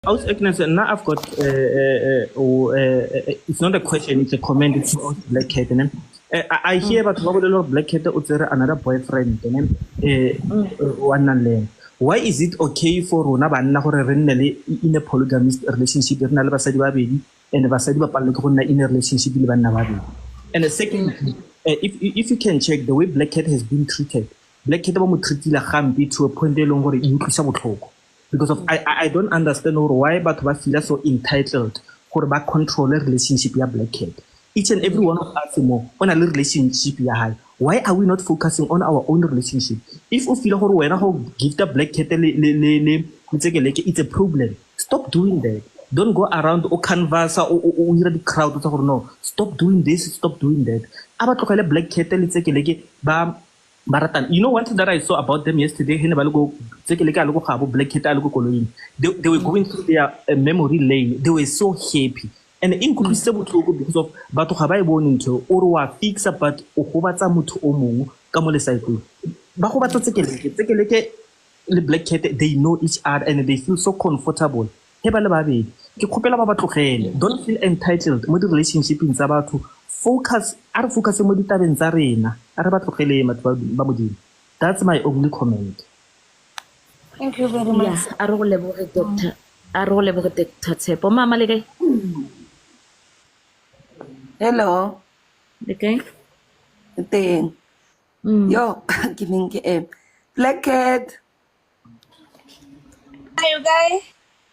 Aus Agnes, now I've got it's not a question, it's a comment. It's about Black Cat. And I hear about Black Cat another boyfriend. And one why is it okay for Rona Banna or in a polygamist relationship and in a relationship? And the second, if you can check the way Black Cat has been treated, Black Cat will treat la gambi to a point longer because of I don't understand why but we feel so entitled for ba control a relationship ya Black Cat. Each and every one of us more on a relationship ya high. Why are we not focusing on our own relationship? If you feel how give the Black Cat it's a problem. Stop doing that. Don't go around or canvas or the crowd. No, stop doing this, stop doing that. About Black Cat, you know one thing that I saw about them yesterday, they were going through their memory lane. They were so happy. And incomprehensible because of Batu Habai Boninto, or fix up at Ohovata Mutu Omu, Kamole Cycle. Bahobato Tekeleke, the Black Cat, they know each other and they feel so comfortable. Hebalababi, don't feel entitled. Modern relationship in Zabatu. Focus mo ditabeng tsa rena are ba tlogele batho ba modimo. That's my only comment. Thank you very much. Yeah, a re go leboge Dr. Tshepo. Mama le kae? Hello. Le kae? Teng. Yo, ke neng ke Black Cat. Hi, you guys.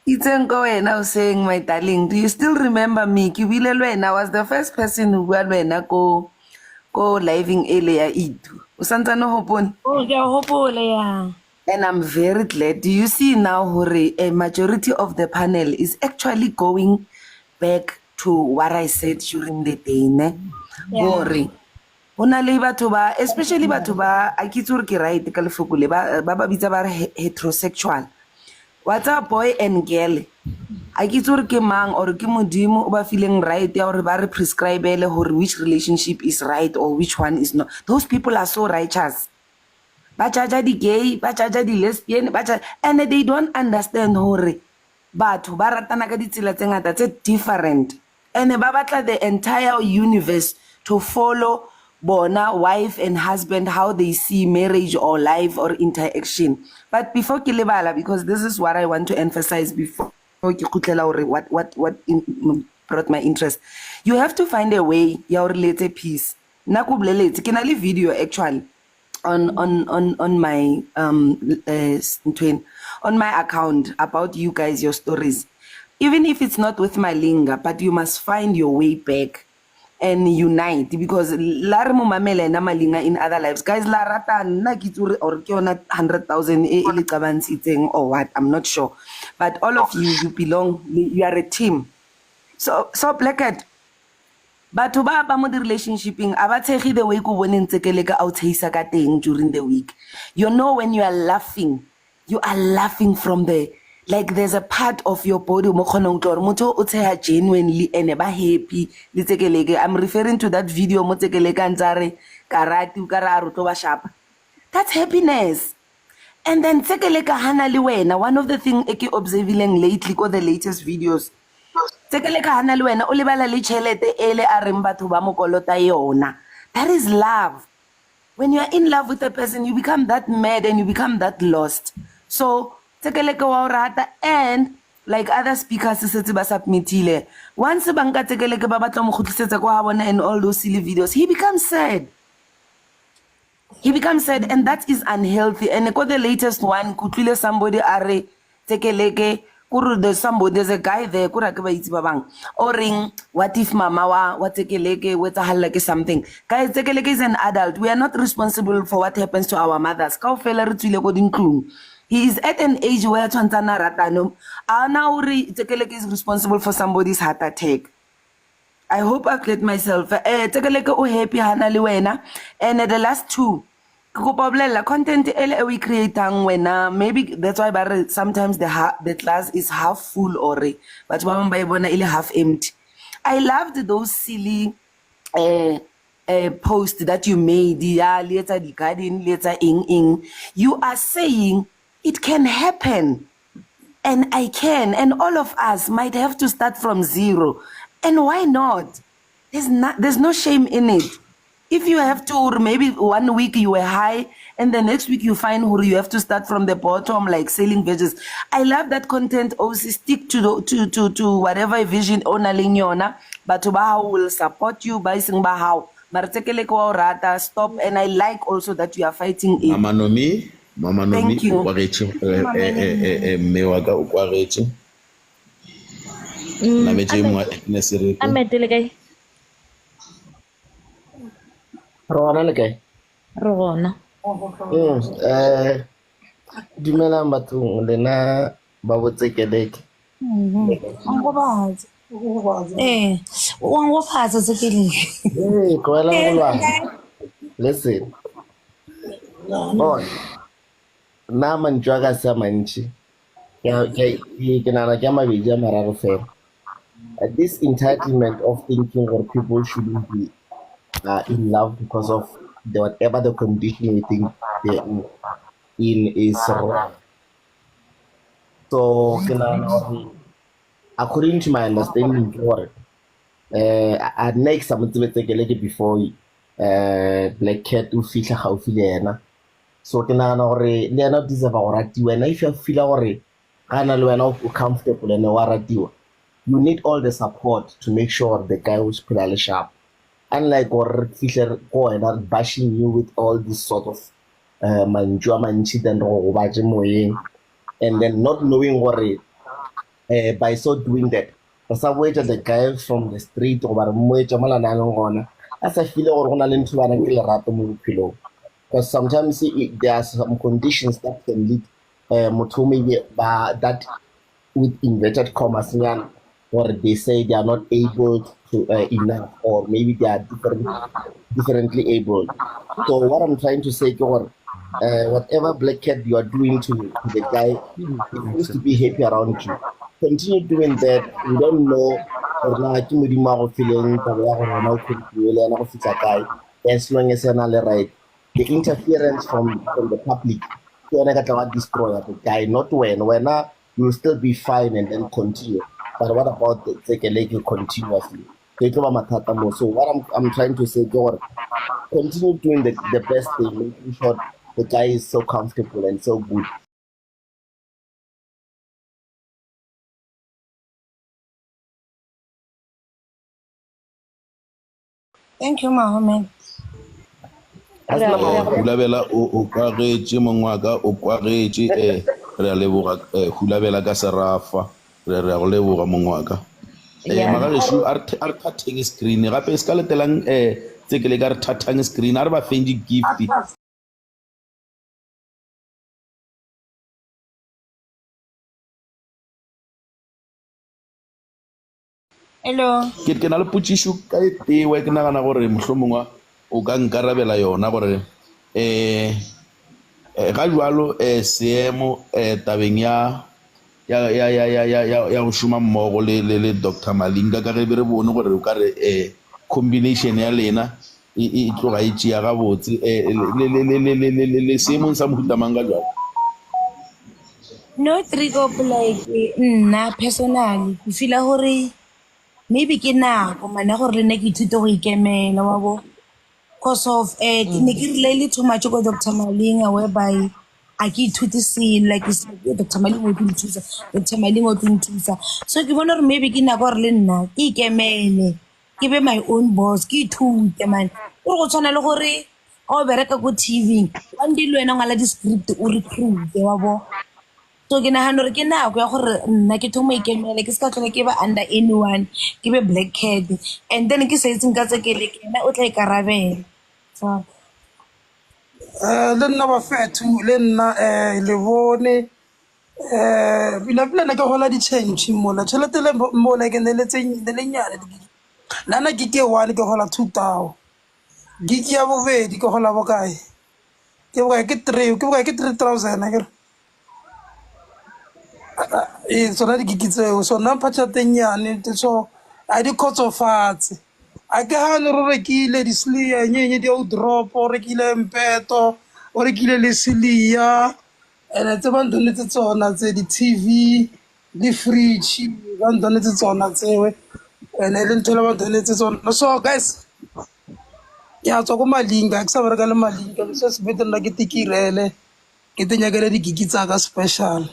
It's wena o saying, my darling, do you still remember me? Ke bile le wena, I was the first person who bua le wena ko living area itu. O santsane hopone? Oh, ke a hopola ya. And I'm very glad. Do you see now hore a majority of the panel is actually going back to what I said during the day, ne? Hore hona le batho ba, especially batho ba a kitse hore ke right ka lefoko le ba bitsa ba heterosexual. What's up, boy and girl? I get to ke mang or ke modimo o ba feeling right ya or ba re prescribe which relationship is right or which one is not. Those people are so righteous. Ba charge the gay, ba charge the lesbian, and they don't understand hore batho ba ratana ka ditsela tse ngata tse different. And ba batla the entire universe to follow bona wife and husband how they see marriage or life or interaction. But before ke lebala, because this is what I want to emphasize before ke khutlela hore what brought my interest, you have to find a way ya hore letse peace. Nna ko boleletse ke na le video actually on my on my account about you guys, your stories, even if it's not with my linga, but you must find your way back and unite, because la re mo mamela na malinga in other lives, guys. La rata nna ke tsure or ke yona 100,000 e le qabantshitseng or what, I'm not sure, but all of you belong, you are a team. So Black Cat, batho ba mo di relationshiping a ba tshegi the way ko boneng tsekele ka outside ka teng during the week. You know, when you are laughing from the, like there's a part of your body mo khona utlwa gore motho o tsheya genuinely and ba happy le tsekeleke. I'm referring to that video mo tsekeleka ntsare karate u kara ro tlo ba shapa. That's happiness. And then tsekeleka hana le wena, one of the thing e ke observing lately ko the latest videos, tsekeleka hana le wena o lebala le chelete ele a reng batho ba mo kolota yona. That is love. When you are in love with a person, you become that mad and you become that lost. So tsekeleke wa rata, and like other speakers se ba submitile, once banka tsekeleke ba batla mo khutlisetsa ko ha bona and all those silly videos, he becomes sad, and that is unhealthy. And ko the latest one kutlile somebody are tsekeleke kuru, there's a guy there kura ke ba itse ba bang o ring, what if mama wa tsekeleke wetsa halla ke something. Guys, tsekeleke is an adult. We are not responsible for what happens to our mothers. Kaofela re tswile ko dintlong. He is at an age where tshwantsana ratano. Now tsekeleke is responsible for somebody's heart attack. I hope I've cleared myself. Tsekeleke o happy hana le wena. And the last two, la content ele we creating when maybe that's why sometimes the glass is half full or but ba ba bona ile half empty. I loved those silly post that you made. Yeah, later the garden, later in. You are saying it can happen. And I can, and all of us might have to start from zero. And why not? There's no shame in it. If you have to, or maybe 1 week you were high, and the next week you find who you have to start from the bottom, like selling veggies. I love that content. Also, stick to whatever vision onaling yona, but how will support you by saying how. Rata, stop, and I like also that you are fighting it. Mama Nomi, Thank you. mme wa ka o kwaretse la metse mo ethnes re a metele kae Rona le kae? re gona Dumelang bathong lena ba botsekeleke. Angobazi. Wangobazi sekeleke. Tlohela go lwana. Listen. Bona. Nna mantswe a ka se a mantši. Ke nagana ke a mabedi a mararo fela. This entitlement of thinking that people shouldn't be in love because of whatever the condition we think they're in is wrong. So, according to my understanding, I next something before Black Cat to feel how feel ena. So ke nagana gore le ena o deserve go ratiwa, and if you feel gore ga na le wena o comfortable and wa ratiwa, you need all the support to make sure the guy who's pretty sharp. Unlike or Fisher go and bashing you with all this sort of manjwa manchi then and then not knowing what by so doing that. As I waited the guy from the street or as I feel because sometimes there are some conditions that can lead that with inverted commas or they say they are not able to enough, or maybe they are differently able. So what I'm trying to say, whatever Black Cat you are doing to the guy, he needs to be happy around you. Continue doing that. You don't know as long as you're right. The interference from the public destroy the guy, not when you will still be fine and then continue. But what about the Tsekeleke continuously? So what I'm trying to say, God, continue doing the best thing, making sure the guy is so comfortable and so good. Thank you, Mohammed. Hulabela o kwaretse mongwaka o kwaretse re a leboga hulabela ka serafa re a go leboga mongwaka mara re shu ar thatheng screen gape se ka letelang tse ke le ka re thathang screen a re ba fenji gift. Hello. Ke na le putsishu ka tewe ke nagana gore mohlomongwa o ka nkarabela yona gore ga jwalo seemo tabeng ya go šoma mmogo le Dr. Malinga ka ge be re bone gore o ka re combination ya lena e tloga e tšea gabotse le seemong sa mohutamang ka jwalo. No trigo like nna personally ke feel gore maybe ke nako mana gore le nne ke ithute go ikemela wa bo because of ne ke really too much go Dr. Malinga whereby I ke ithute seng like Dr. Malinga o nthusa Dr. Malinga o nthusa so ke bona gore maybe ke nako gore le nna ke ikemele ke be my own boss ke ithute man go tshwana le gore o bereka go TV wa ndile wena ngala di script o recruit wa bo so ke nagana gore ke nako ya gore nna ke thomo ikemele ke se ka tlhola ke ba under anyone ke be Black Cat and then ke setseng ka tsekele ke na o tla ikarabela so le nna ba fethu le nna le bone pila na ke gola di change mola tšhelete le mola ke ne le nyane nana ke 1 ke gola 2000 gig ya bobedi ke gola bokae ke 3000 akere sona di gig tseo sona phatšate nyane so a di khotsofatse a ke ga le re rekile dislia nyenye di o drop o rekile mpeto o rekile le silia and tse ba ndonetse tsona tse di-TV le fridge ba ndonetse tsona tsewe and le ntho le ba ndonetse tsona. So guys, ke a tswa ko Malinga ke sa bereka le Malinga so se betere nna ke tikirele ke tenyakele digigi tsa ka special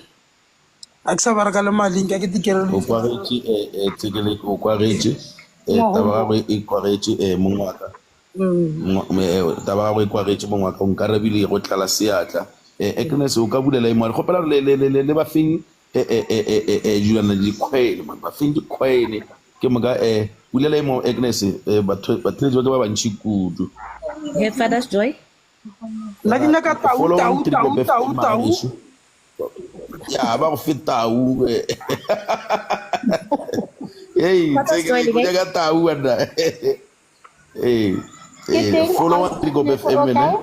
a ke sa bereka le Malinga ke tikirele o kwaretše tsekele o kwaretše taba ga e kwaretše mongwaka taba ga e kwaretše mongwaka o nkarebile go tlala seatla Agnes o ka bulela mo re gopela le ba feng Juliana dikhwele ba feng dikhwele ke moka bulela mo Agnes batho ba ba bantši kudu Her Father's Joy. nna ke nyaka tau ya ba go fetau hey tsekele go nyaka tau ana follow one trick of FM ne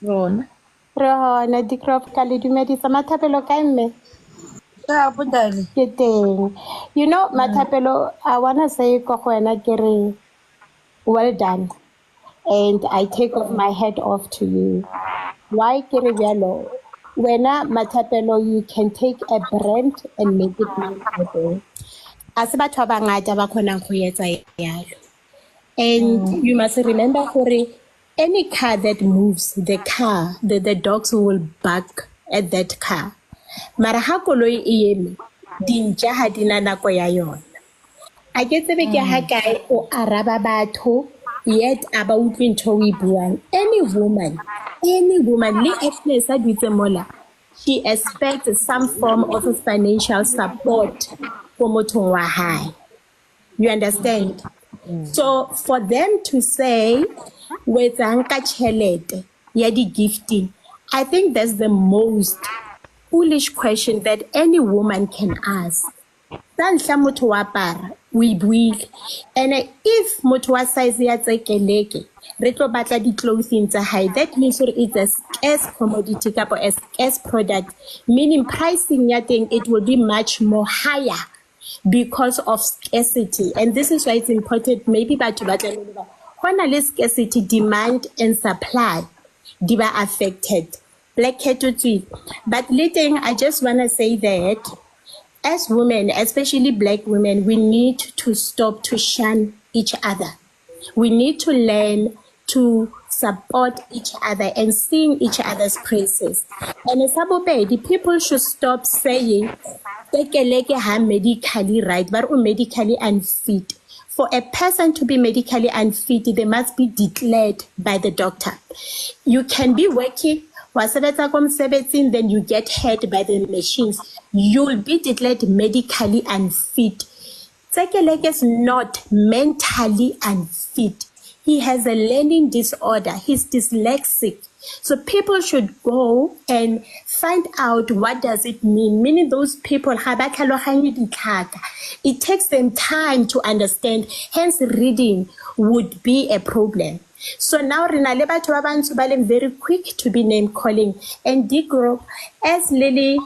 Rona. Re hona Dikrop ka le dumedisa Mathapelo kae mme? Ya Bondale. Ke teng. You know Mathapelo, I wanna say ko go wena ke re well done. And I take off my head off to you. Why ke re bjalo? Wena Mathapelo, you can take a brand and make it memorable. A se batho ba bangata ba kgonang go etsa yalo. And you must remember gore any car that moves, the dogs will bark at that car. Mara ha koloi e eme, dintja ha di na nako ya yona. A ke tsebe ke ha kae o araba batho, yet aba utlwe ntho o e buang. Any woman, le Agnes a dutse mola, she expects some form of financial support for mothong wa hae. You understand? So for them to say, with anka chelete, yadi gifting, I think that's the most foolish question that any woman can ask. Sanhla motho wa para, we buile. And if motho wa size ya tsekeleke, re tlo batla di clothing tsa hae, that means it's a scarce commodity kapo a scarce product, meaning pricing ya teng it will be much more higher because of scarcity. And this is why it's important, maybe batho ba tla leba. When there is scarcity, demand and supply, they are affected. Black cat too. But later, I just want to say that as women, especially black women, we need to stop to shun each other. We need to learn to support each other and sing each other's praises. And as the people should stop saying, "Tekeleke ha medically right, but medically unfit." For a person to be medically unfit, they must be declared by the doctor. You can be working, then you get hurt by the machines. You'll be declared medically unfit. Tsekeleke is not mentally unfit. He has a learning disorder. He's dyslexic. So people should go and find out what does it mean. Meaning those people, it takes them time to understand. Hence reading would be a problem. So now Rina very quick to be name calling and Digro as Lily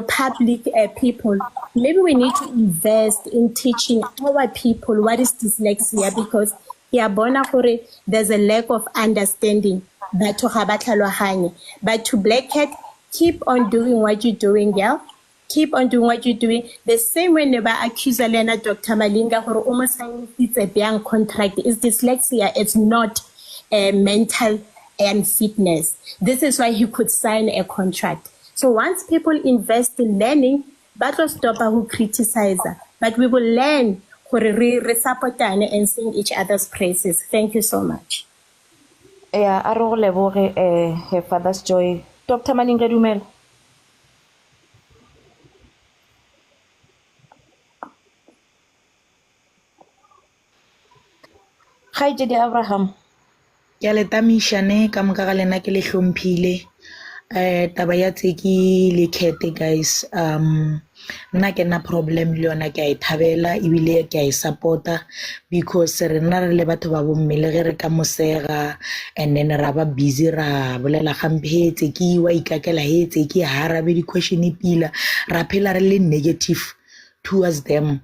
public people, maybe we need to invest in teaching our people what is dyslexia because there's a lack of understanding. But to Black Cat, keep on doing what you're doing, yeah? Keep on doing what you're doing. The same way never accuse Elena Dr. Malinga for almost saying it's a young contract. It's dyslexia, it's not a mental and fitness. This is why he could sign a contract. So once people invest in learning, that will stop who criticize her. But we will learn support and sing each other's praises. Thank you so much. Yeah, Her Father's Joy. Dr. Malinga Dumel. Hi, Jedi Abraham. Ke a le tamishane ka moka ga lena ke le hlomphile taba ya tseki le khete guys nna ke na problem le yona ke a ithabela ebile ke a supporta because re nna re le batho ba bomme le ge re ka mosega and then ra ba busy ra bolela gampe tseki wa ikakela he tseki ha arabe di question pila ra phela re le negative towards them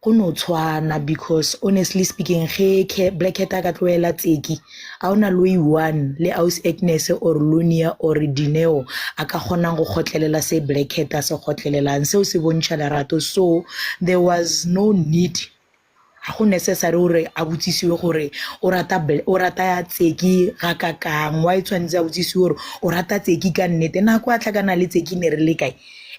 go no tshwana because honestly speaking ge Black Cat a ka tloela Tseki a ona Louis one le Aus Agnes or Lunia or Dineo a ka kgonang go khotlelela se Black Cat a se khotlelelang seo se bontšha lerato. So there was no need go necessary gore a botsisiwe gore o rata ya Tseki ga kakang wa itshwanetse a botsisiwe gore o rata Tseki ka nnete nako a tlhakana le Tseki ne re le kae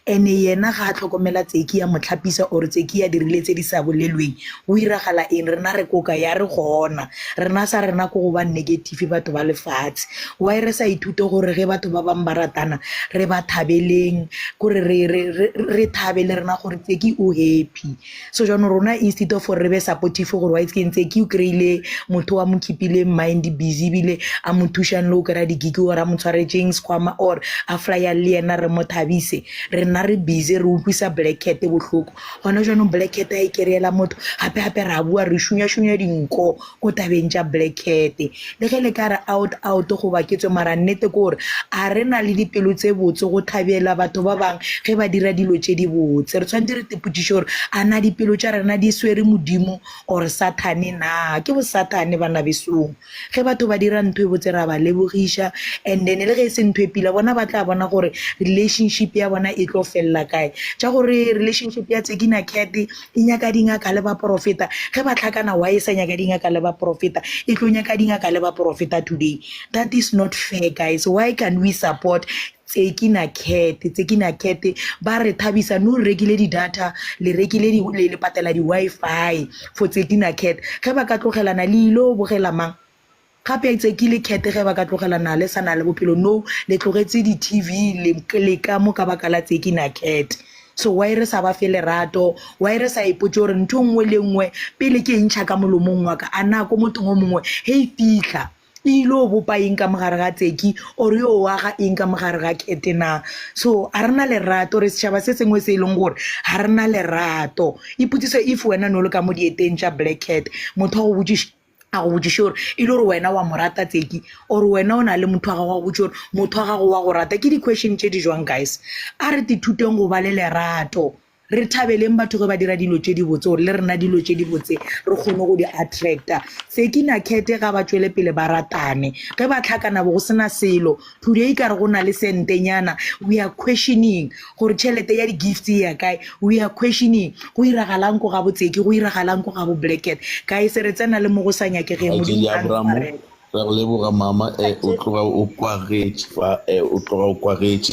ene yena ga a tlhokomela Tseki ya motlhapisa or Tseki ya dirile tse di sa bolelweng o iragala eng rena re koka ya re gona rena sa rena go ba negative batho ba lefatshe wa re sa ithute gore ge batho ba bang ba ratana re ba thabeleng gore re thabele rena gore Tseki o happy. So jano rona instead of re be supportive gore wa itse Tseki o kreile motho wa mo keepile mind busy bile a mo thushang lo kra di gigi ora mo tshwaretseng skwama or a flyer le yena re mo thabise rena re busy re utlwisa Black Cat botlhoko gona jano Black Cat a ikerela motho gape ra bua re shunya dinko go tabeng tša Black Cat le ge le ka re out go ba ke tswe mara nnete gore a rena le dipelo tse botse go thabela batho ba bang ge ba dira dilo tše di botse re tshwantse re teputiše gore a na dipelo tša rena di swere modimo or satane na ke bo satane bana besong ge batho ba dira ntho e botse ra ba lebogiša and then le ge se ntho e pila bona ba tla bona gore relationship ya bona e tlo fella kae tša gore relationship ya Tseki na Cat e nyaka dingaka le ba profeta ge ba tlhakana wa e sa nyaka dingaka le ba profeta e tlo nyaka dingaka le ba profeta today. That is not fair guys. Why can we support Tseki na Cat ba re thabisa no rekile di data le rekile le patela di Wi-Fi for Tseki na Cat ge ba ka tlogelana le ilo bogela mang gape a Tseki le Cat ge ba ka tlogelana le sana le bophelo no le tlogetse di TV le ka mo ka baka la Tseki na Cat. So why re sa ba fe lerato why re sa ipotse gore ntho nngwe le nngwe pele ke ntšha ka molomong wa ka a na ko motho mongwe he fitla ilo bopa eng ka mogare ga Tseki or yo wa ga eng ka mogare ga Cat na. So a rena lerato re setšhaba se sengwe se e leng gore ga rena lerato iputsise if wena no le ka mo dieteng tša Black Cat motho go botšiša a go botšiše gore e le gore wena wa mo rata Tseki or wena o na le motho wa gago a botše gore motho wa gago wa go rata ke di-question tše di jwang guys. A re thuteng go ba le lerato re thabeleng batho ge ba dira dilo tše di botse gore le rena dilo tše di botse re kgone go di attracta. Tseki na Cat ga ba tšwele pele ba ratane ge ba tlhakana bo go sena selo today ka re go na le sentenyana we are questioning gore tšhelete ya di-gifts ya kae we are questioning go iragalang ko ga bo Tseki go iragalang ko ga bo Black Cat guys re tsena le mo go sa nyakegeng modimo a re leboga mama o tloga o kwagetše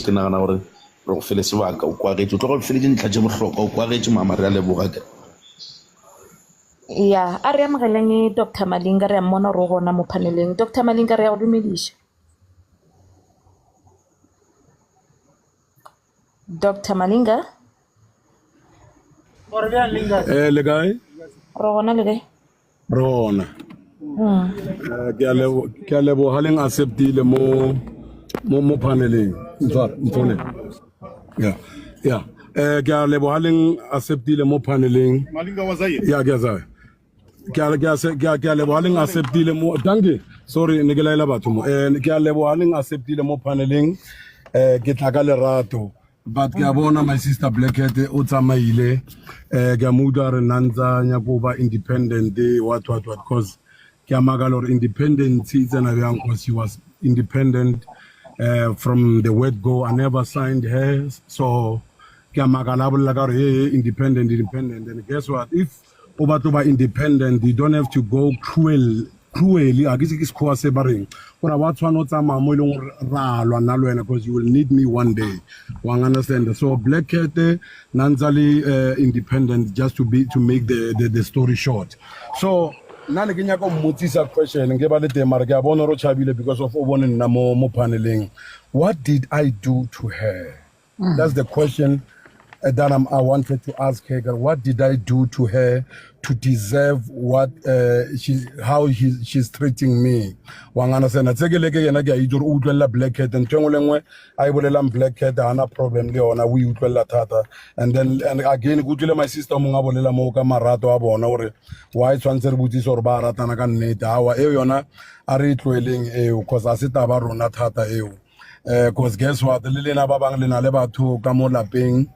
ke nagana gore re go fele sebaka o kwagetše o tloga o fele dintlha tše bohlokwa o kwagetše mama re a leboga ka ya a re amogeleng Dr. Malinga re a mmona ro gona mo paneleng. Dr. Malinga re a go dumediša. Dr. Malinga le kae ro gona le kae rona ke a leboga leng acceptile mo paneleng mfone ya ke a leboga leng acceptile mo paneleng ya ke a tsaya ke a leboga leng acceptile mo danke sorry ne ke laela batho mo ke a leboga leng acceptile mo paneleng ke tla ka lerato but ke a bona my sister Black Cat o tsamaile ke a muda re nantsa nya go ba independent what cause ke a magala gore independence it's an young cause she was independent from the word go. I never signed her so ke a magala bolla ka gore independent and guess what if o batho ba independent you don't have to go cruelly a ke sekgowa se ba reng gore wa tshwana o tsamaya mo e leng gore ra lwa nna le wena because you will need me one day wa understand. So Black Cat nanzali independent just to make the story short. So na le ke nyaka mmotsisa question nke ba le teng mara ke a bona ro chabile because of o bone nna mo paneling. What did I do to her? That's the question that I wanted to ask her. What did I do to her to deserve what how she's treating me? Wangana sena tsekeleke yena ke a itse o utlwela Black Cat and tengwe lengwe a ibolela Black Cat ana problem le ona we utlwela thata and again go tlile my sister mo ngabolela mo ka marato a bona gore why tshwantse re botsise gore ba ratana ka nnete hawa e yona a re tlweleng eo because a se taba rona thata eo because guess what, le lena ba bang le na le batho ka mo lapeng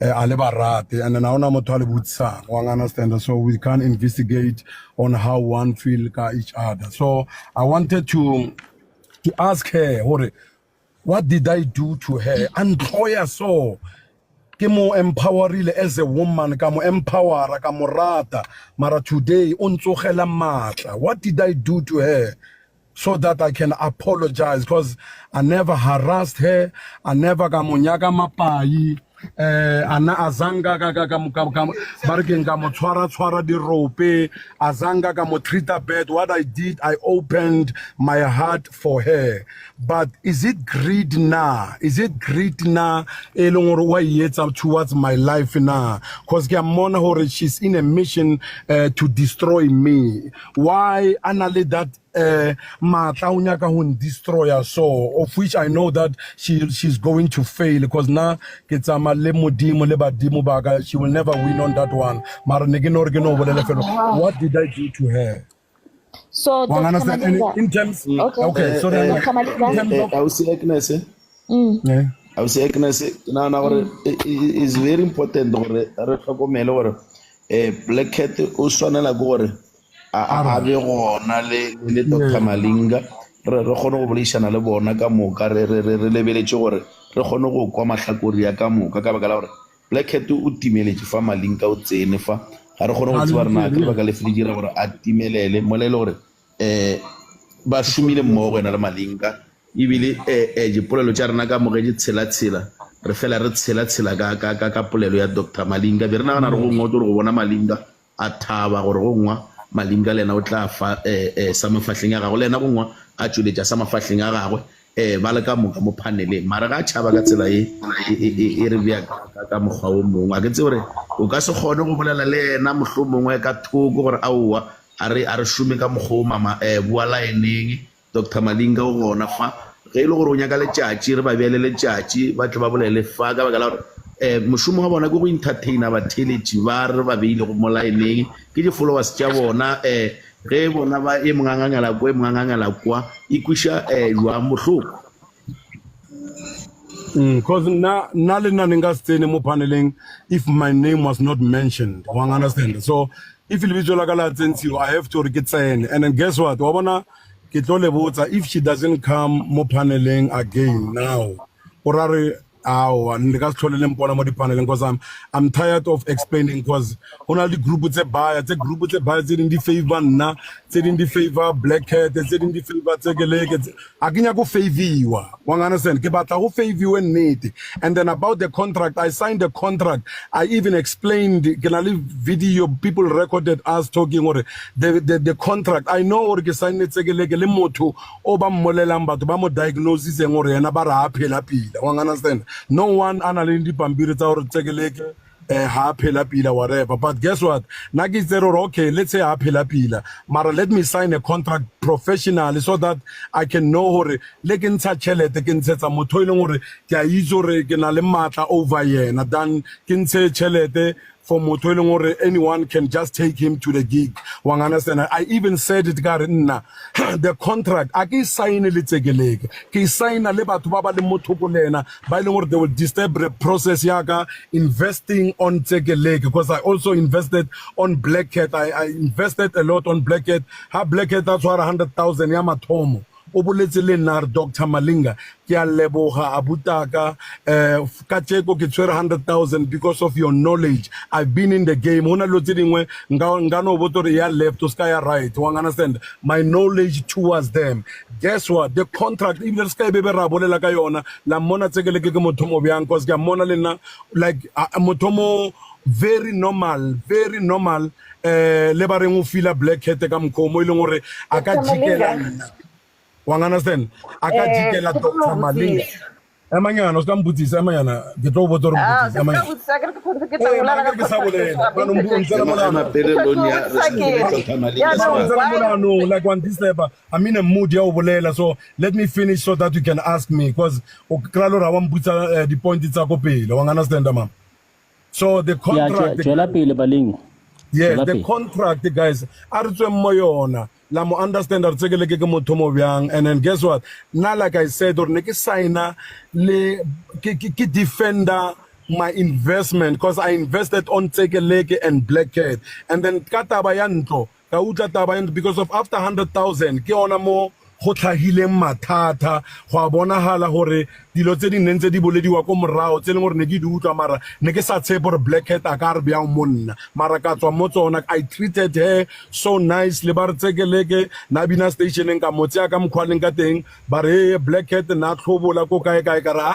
a le ba rate, and then ha ona motho a le butsang, wa understand, so we can't investigate on how one feel ka each other. So I wanted to ask her, what did I do to her? Antoya so ke mo empowerile as a woman, ka mo empowera, ka mo rata, mara today o ntsogela matla. What did I do to her so that I can apologize? Because I never harassed her, I never ka mo nyaka mapai, ana azanga barking ka mo tshwara di rope, azanga ka mo treat her bad. What I did, I opened my heart for her. But is it greed now? Is it greed now? Towards my life now? Because she's in a mission to destroy me. Why analyze that destroy her soul, of which I know that she's going to fail, because now she will never win on that one. What did I do to her? So Dr. In terms, okay, so then, I would say Agnes, it's very important Black Cat o swanela gore a be gona le Dr. Malinga re gone go bolishana le bona ka moka re lebeletse gore re gone go kwa mahlakori ya ka moka ka baka la gore Black Cat o timeletse fa Malinga o tsene fa ga re gone go tswa rena ka baka le fledira gore a timelele mo le gore ba shumile mmogo ena le Malinga ibile dipolelo tša rena ka moge di tshela re fela re tshela ka polelo ya Dr. Malinga be re nagana re go ngwe go bona Malinga a thaba gore go ngwa Malinga lena o tla fa sa mafahleng ya gagwe lena go ngwa a tšweletša sa mafahleng a gagwe ba le ka moka mo paneleng mara ga tšhaba ka tsela e re bea ka mokgwa o mongwe a ke tse gore o ka se kgone go bolela le ena mohlho mongwe ka thoko gore aowa a re šome ka mokgwa o mama bua laeneng Dr. Malinga o gona fa ge e le gore o nyaka letšatši re ba beele letšatši ba tle ba bolele fa ka baka la gore mošomo wa bona ke go entertaina batheletši ba re ba beile go mo laeneng ke di-followers tša bona ge bona ba e mongangangela kwa e kwiša jwang bohloko. Because na le nna ne nka se tsene mo paneleng if my name was not mentioned, wa understand. So if lebitso la ka la tsentshiwa, I have to re ke tsene, and then guess what, wa bona ke tlo le botsa if she doesn't come mo paneleng again now, or are because I'm tired of explaining, because only the group tse baya tse didn't favor nna, tse didn't favor Black Cat, tse didn't favor Tsegeleke, a ke nya go favoriwa, wa understand, ke batla go favor nnete. And then about the contract, I signed the contract, I even explained, ke na le video people recorded us talking or the contract. I know or ke signed Tsegeleke le motho o ba mmolelang batho ba mo diagnosis eng gore yena ba ra phela pila, wa understand. No one analyzing pampiri tsa gore Tsegeleke ha phela pila whatever, but guess what, na ke itse gore okay, let's say ha phela pila, mara let me sign a contract professionally so that I can know gore le ke ntsha tšhelete ke ntshetsa motho e leng gore ke a itse gore ke na le matla over yena than ke ntshe tšhelete for motho e leng gore anyone can just take him to the gig, wa understand. I even said it ka re nna the contract a ke sign le Tsegeleke, ke sign le batho ba ba le motho go lena ba leng gore they will disturb the process yaka investing on Tsegeleke, because I also invested on Black Cat. I invested a lot on Black Cat. Ha Black Cat that's 100,000 ya mathomo o boletse le nna Dr. Malinga ke a leboga abutaka ka tsheko ke tswere 100,000 because of your knowledge. I've been in the game, hona lo tse dingwe nga no botore ya left o ska ya right, wa understand, my knowledge towards them. Guess what, the contract even ska be ra bolela ka yona la mona Tsegeleke ke motho mo byang, cause ke mona le nna like motho mo very normal le ba reng o fila Black Cat ka mkhomo ile ngore aka jikela, wa understand, aka jikela Dr. Malinga emanyana ska mbudzisa emanyana ke tlo botsa re mbudzisa emanyana like one this level I'm in a mood ya o bolela, so let me finish so that you can ask me, because o kralo ra wa mbutsa di point tsa go pele, wa understand mama. So the contract, Yes, the contract, guys, a re tswe mo yona la mo understand re tsekeleke ke motho mo byang, and then guess what, na like I said or ne ke signa le ke defender my investment because I invested on Tsekeleke and Black Cat, and then ka taba ya ntlo ka utla taba ya ntlo because of after 100,000 ke ona mo go tlhagileng mathata go a bonahala gore dilo tse di neng tse di bolediwa ko morao tse leng gore ne ke di utlwa mara ne ke sa tshepe gore Black Cat a ka re bjang monna mara ka tswa mo tsona. I treated her so nice le ba re Tsekeleke na bina stationeng ka motse ka mkhwaleng ka teng ba re Black Cat na tlhobola ko kae ka ra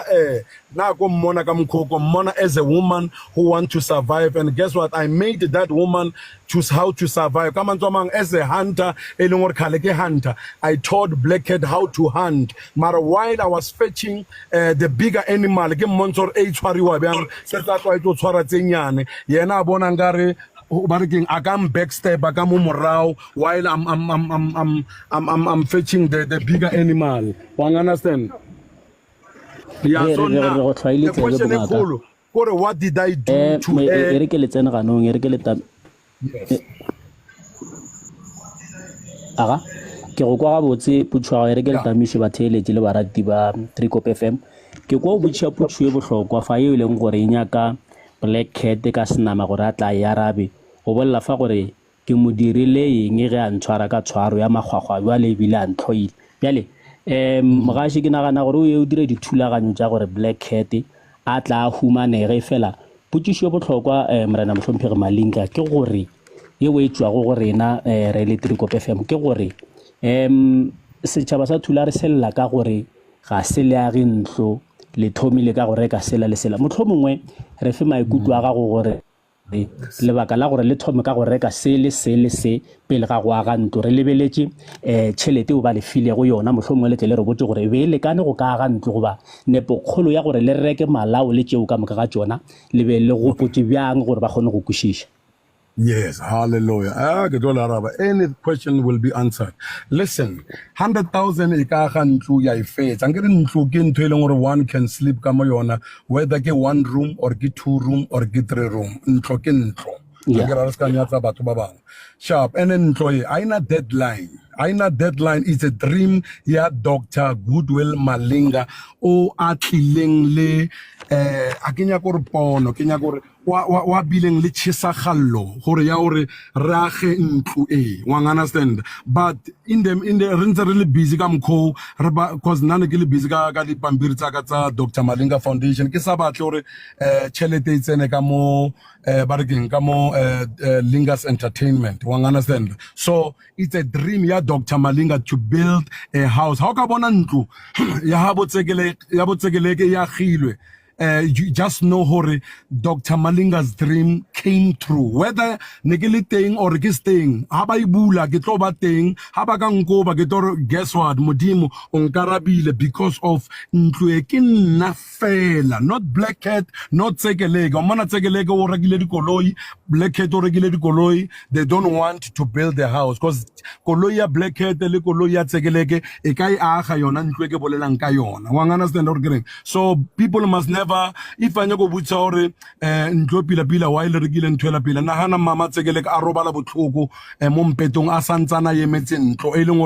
na ko mmona ka mkhoko mmona as a woman who want to survive, and guess what, I made that woman choose how to survive. Come on, as a hunter, hunter, I taught Black Cat how to hunt. Mara while I was fetching the bigger animal, ke montsor e tshwariwa bjang se tla twa itlo tshwara tsenyane yena a bona ngare barking I can backstep I can morao while I'm fetching the bigger animal. You understand? Yeah, so now the question is cool. What did I do to aga ke go kwa ga botse putshwa ga re ke le tamiše ba theeletse le barati ba Tricop FM ke kwa botšha putshwe bohlokwa fa e leng gore e nyaka Black Cat ka senama gore a tla ya arabe go bolla fa gore ke modirile eng ge a ntshwara ka tshwaro ya magwagwa ba le bile a ntloile bjale mogaši ke nagana gore o ye o dire dithulaganyo tša gore Black Cat a tla humanege fela putšišo bohlokwa morena mohlomphegi Malinga ke gore ye o e tswago go rena re le Tricop FM ke gore setšhaba sa thula re sella ka gore ga se le age ntlo le thomile ka gore ka sela le sela mohlomongwe re fe maikutlo a gago gore lebaka la gore le thome ka go reka se pele ga go aga ntlo re lebeletše tšhelete o ba le file go yona mohlomongwe le tle le re botse gore be le kane go ka aga ntlo goba nepo kgolo ya gore le reke malao le tšeo ka moka ga tšona le be le gopotse bjang gore ba kgone go kwešiša. Yes, hallelujah. Any question will be answered. Listen, 100,000 ikaga ntlo ya ifetsa. Ngere ntlo ke ntho ile ngore one can sleep ka mo yona, whether ke one room or ke two room or ke three room. Ntlo ke ntlo. Ngere re ska nyatsa batho ba bang. Sharp, and ntlo e aina deadline. Aina deadline is a dream ya Dr. Goodwill Malinga o atlileng le a kenya gore pono kenya gore wa bileng le tšhisagallo gore ya gore re age ntlo e wa understand, but in the re ntse re le busy ka mkho re ba cause nane ke le busy ka dipampiri tsa ka tsa Dr. Malinga Foundation ke sa batle gore tšhelete e tsene ka mo barking ka mo Lingas Entertainment wa understand. So it's a dream ya Dr. Malinga to build a house. How ka bona ntlo ya Tsekeleke ya gilwe. You just know hore Dr. Malinga's dream came true. Whether negeli teng or ke staying, haba ibula ke tlo ba teng, haba ka nkoba ke tlo guess what modimo onkarabile because of ntlo e ke nna fela, not Black Cat, not Tsekeleke. Mona Tsekeleke o rekile dikoloi, Black Cat o rekile dikoloi. They don't want to build their house because koloi ya Black Cat le koloi ya Tsekeleke e kai aga yona ntlo e ke bolelang ka yona. Wa understand what I'm getting? So people must never if I go butsa hore ntlo pila while re gile ntwela pila nagana mama Tsekeleke a robala botlhoko mo mpetong a santsana yemetse ntlo e leng